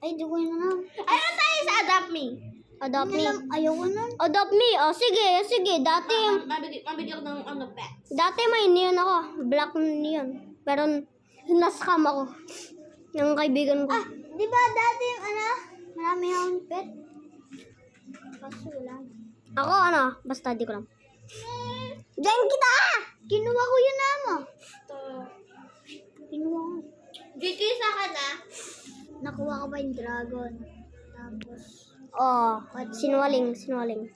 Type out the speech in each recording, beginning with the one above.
Ay, di ko yun na. Ayun tayo sa Adopt Me. Adopt me. Ayoko nun. Adopt me. Oh, sige, sige. Mabili ako ng pet. Dati may neon ako. Black neon. Pero nascam ako. Ng kaibigan ko. Ah, di ba dati yung marami akong pet? Kaso wala. Ako basta di ko lang. Diyan kita! Kinuha ko yun Ito. Kinuha ko. Dito sa akin Nakuha ko pa yung dragon. Tapos, Oh, sinwaling.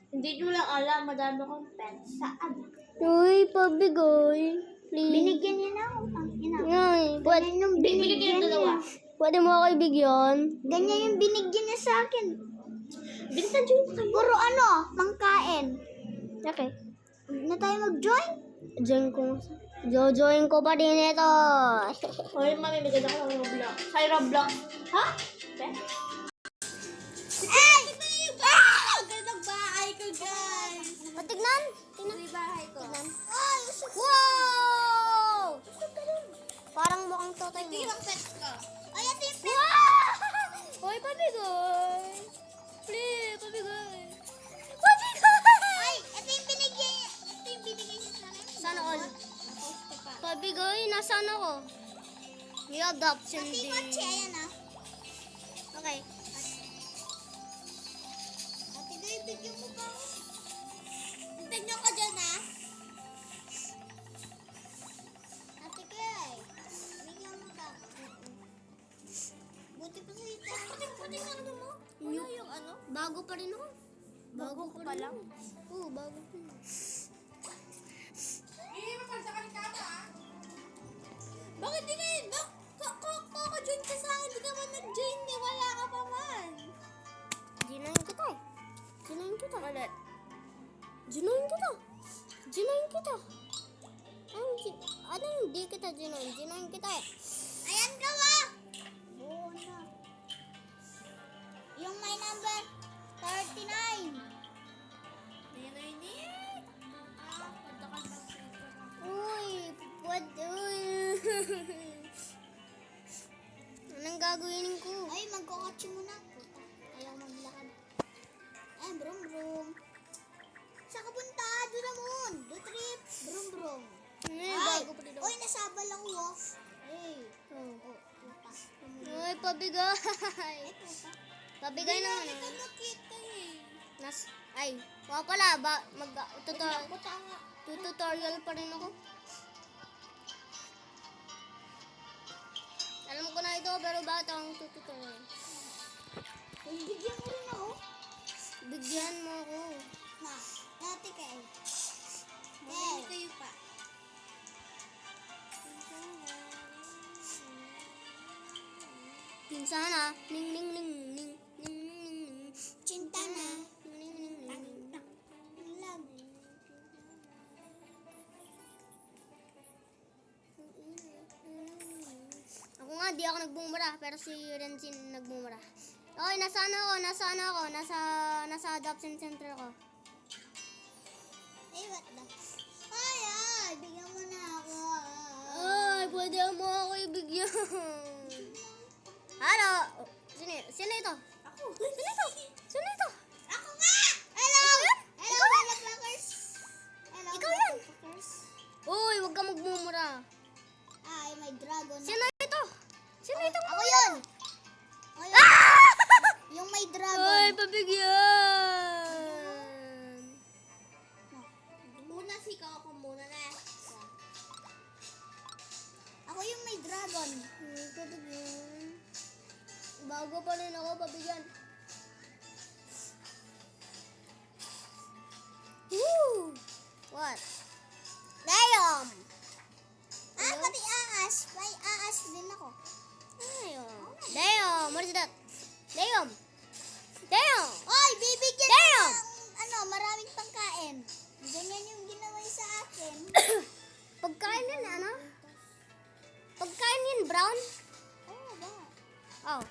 Hindi nyo lang alam, madami akong pet sa Adopt. Uy, pabigay. Please. binigyan niya na ako. Ay, Ganyan yung Bigyan binigyan ng dalawa. niya. pwede mo ako ibigyan? Ganyan yung binigyan niya sa akin. Binigyan nyo yung kayo. Puro mangkain. Okay. Huwag na tayo mag-join. Join ko pa din ito. Hoy, mamimigay ako ng Roblox. Sa Roblox. Ha? Pet? Ay! Gandang bahay ko, guys. Patignan. Ito yung bahay ko. Ay, Wow! Parang mukhang totoy Ito mo. yung pet ko. Ay, ito yung pet. Hoy, pabigay. Please, pabigay. Ay, ito yung binigyan niya. Ito yung binigay niya sa akin. Sana all. Tapos ito pa. Pabigay, nasaan ako? May adoption Pati din. kotse, ayan Okay. Ate Goy, bigyan mo ba ako? Bigyan niyo ka dyan, Ate Goy, bigyan mo ba ako? Buti pa sa ito. Puting ano mo? Ano yung Bago pa rin ako. Bago ko pa lang. Oo, bago pa rin. Bakit di kayo? Kaka-join ka sa akin. Di ka man nag-join. Wala ka pa man. Ginayin kita eh. Ginayin kita. Ulit. Ginayin kita. Ano hindi kita ginayin? Ginayin kita eh. Ayan ka ba? Oo na. Yung my number 39. Ayan na yun eh. Pagdakan ba sa ito? Uy, uy. Anong gagawin ko? Ay, magkakotse muna. Puta, ayaw maglakad. Ay, brum brum. Saan ka punta? Duramon. Do trip. Brum brum. Ay, Ay, bago pa rin ako. oy, nasabal ako, Ay. Oh. Puta. Uy, pabigay. Ay, puta. Pabigay naman Ito eh. nakita Ay, pala ba Puta nga. tutorial pa rin ako. Alam ko na ito, pero bakit ang tutorial? Uy, bigyan mo rin ako. Bigyan mo ako. Nati kayo. Mamili kayo pa. Pinsana. Ning ning ning ning ning ning. Cinta na. Ning ning ning ning. Love. Ako nga, di ako nagbumura, pero si Renzin nagbumura. Okay, nasaan ako? Nasa adoption center ko. Eh, what the? Ay, bigyan mo na ako. Ay, pwede mo ako ibigyan. Hello? Sino ito? Ako. Sino ito? Ako nga! Hello! Hello, motherfuckers! Hello, Ikaw yan! motherfuckers. Uy, huwag ka magmumura. Ay, may dragon. Sino ito? Sino ito? Ako yun! Ako yun. Yung may dragon. Ay, pabigyan. Muna sikaw ako muna na. Ako yung may dragon. Ay, pabigyan. Bago pa rin ako, pabigyan. Woo! What? Damn! Pati aas. May aas din ako. Damn! What is that? Damn! Damn! Oy, bibigyan Damn! ng maraming pangkain. Ganyan yung ginawa niya sa akin. Pagkain yun, ano? Pagkain yun, brown? Oo ba? Oh.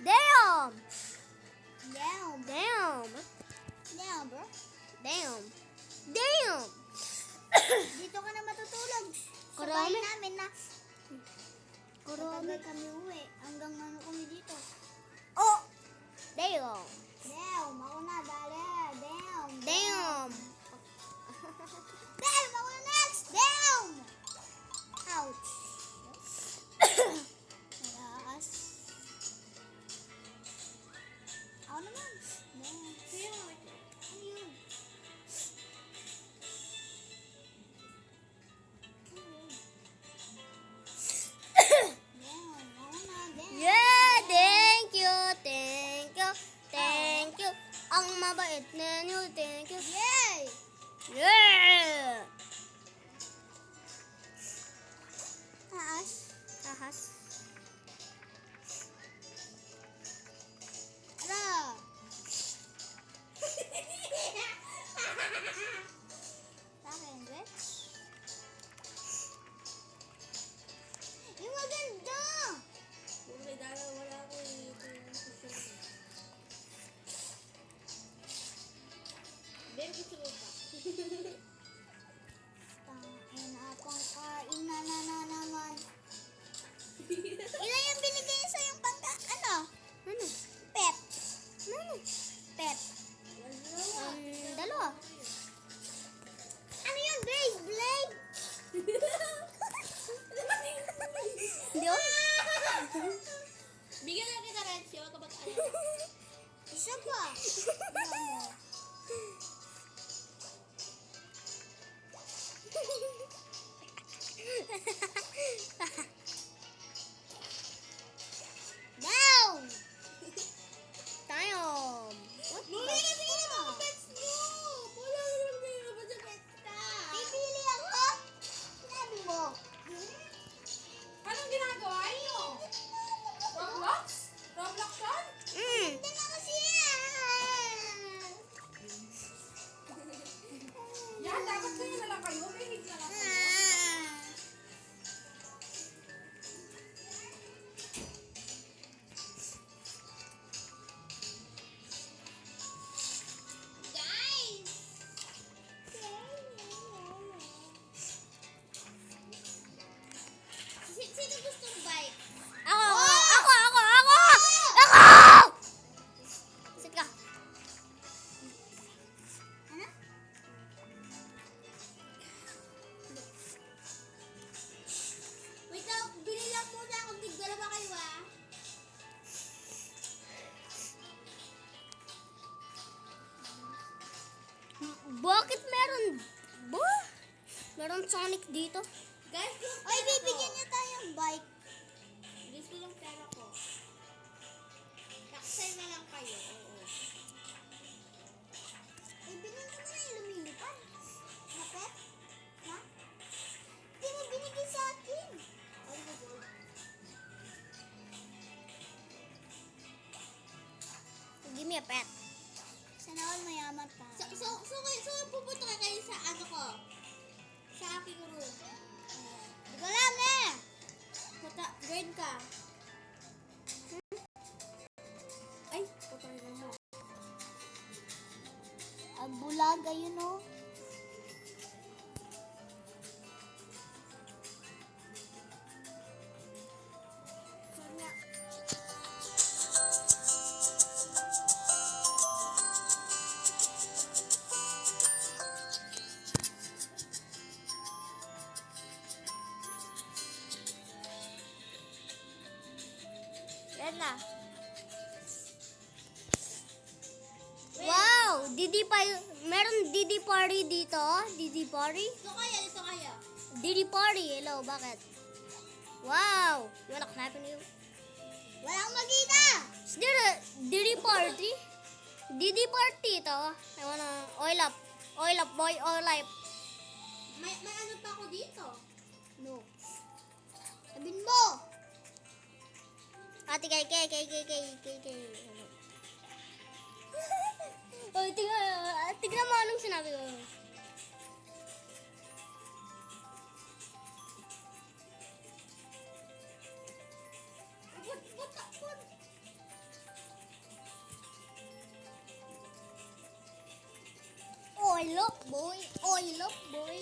Damn! Damn. Damn! Damn, bro. Damn! Damn! Dito ka na matutulog. Sa Karami. bahay namin na. Karami. Matagal kami uwi. Hanggang ano kami dito. Thank you. Yay! Yeah! Taas. Ahas. Ara. Sa akin, Rex. Yung maganda. Kung may dalaw, wala ko eh. Ito yung susunod. Then, gusto mo pa. Tangin na pang kain na naman. Ilan yung binigay sa yung pangka, ano? Ano? Pep. Ano? Pep. Dalawa. Ano yung Blade? Blade? Hindi oh. Bigyan lang kita, Renzi. Huwag ka mag-alala. Isa pa. Ano? Down! Tayo. Bumili kasi kayo ng mga pets niyo. Wala ko lang kayo ba sa pets ka? Pipili ako? Sinabi mo. Anong ginagawa niyo? Roblox? Roblox yan? Hindi na kasi yan. Yan, dapat kayo na lang kayo. May hit na lang kayo. Guys! Sino gustong bike? Ako! Sit ka. Ano? Wait lang, bili lang muna akong tig-dalawa kayo ah. Bakit meron? Meron Sonic dito? Guys, yung Ay, pera ko. bibigyan niya tayong bike. Guys, ko yung pera ko. Taksay na lang kayo. Oo. Ay, bilhin ko na yung lumilipad. Na pet? Ha? Hindi mo binigay sa akin. Ay, my God. Give me a pet. Sana all mayaman pa. So, pupunta ka kayo sa ano ko? Sa aking room. Hindi ko alam eh. Grade ka. Ay, patay na mo. Ang bulaga yun oh. Sonia. Yan na. Wow! Didi pa meron Didi Party dito. Didi Party? Ito kaya. Didi Party. Hello, bakit? Wow! You wanna clap in you? Wala akong magita. Is there a Didi Party? Didi Party ito. I wanna oil up. Oil up, boy. Oil up. May ano pa ako dito. No. Sabihin mo. Ate kay. Oh, tingnan mo anong sinabi ko. Oil up, boy. Oil up, boy.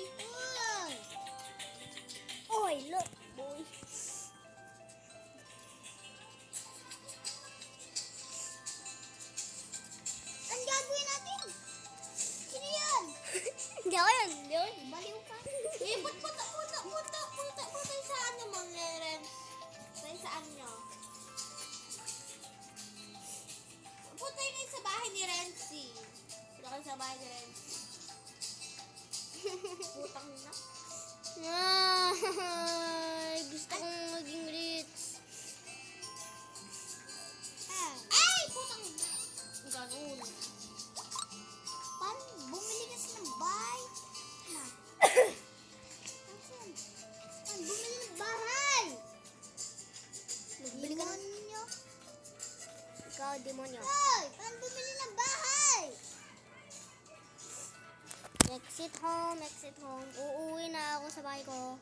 Oil up, boy. Ang gagawin natin? Sino yan? Hindi ako yan. Hindi ako yan. Baliw ka. Eh, punta sa ano mo, Leren. Sa ano. Punta yun sa bahay ni Renzi. Punta kayo sa bahay ni Renzi. Putang na. Ay, gusto kong maging rich. Ah. Ay, putang na. Ganun. demonyo. Hoy! Paano bumili ng bahay? Exit home, exit home. Uuwi na ako sa bahay ko.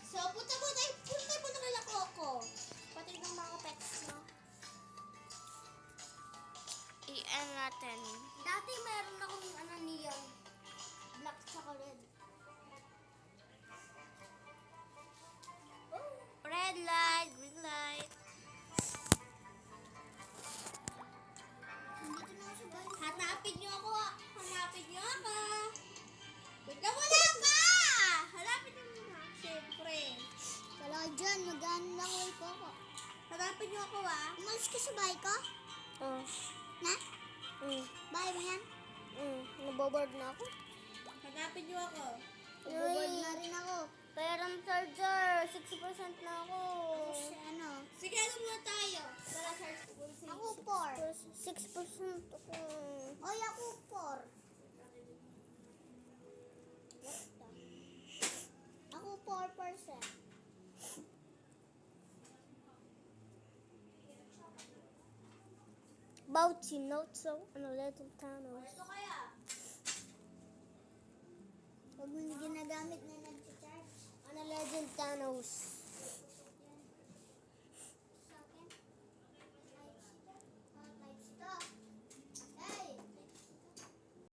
So, punta mo na kay Coco. Pati ng mga pets mo. I-end natin. Dati meron akong neon. Black tsaka red. Red light, green light. Nandito na ako sa bahay. Hanapin niyo ako. Hanapin niyo ako. Bigla mo lang ka! Hanapin niyo muna. Siyempre. Wala ka dyan. Mag-ano lang ako ko. Hanapin niyo ako Umalis ka sa bahay ko? Oh. Na? Mm. Bahay mo yan? Naboboard na ako. Hanapin niyo ako. Nag-board na rin ako. Pera ng charger. 60% na ako. Kasi Sige, ano muna tayo? Para search ko kung ako 4. 6% ako. Oy, ako 4. Ako 4%. Bauchi, not so. Legend Thanos. Ito kaya? Huwag mo yung ginagamit na nag-charge. Legend Thanos.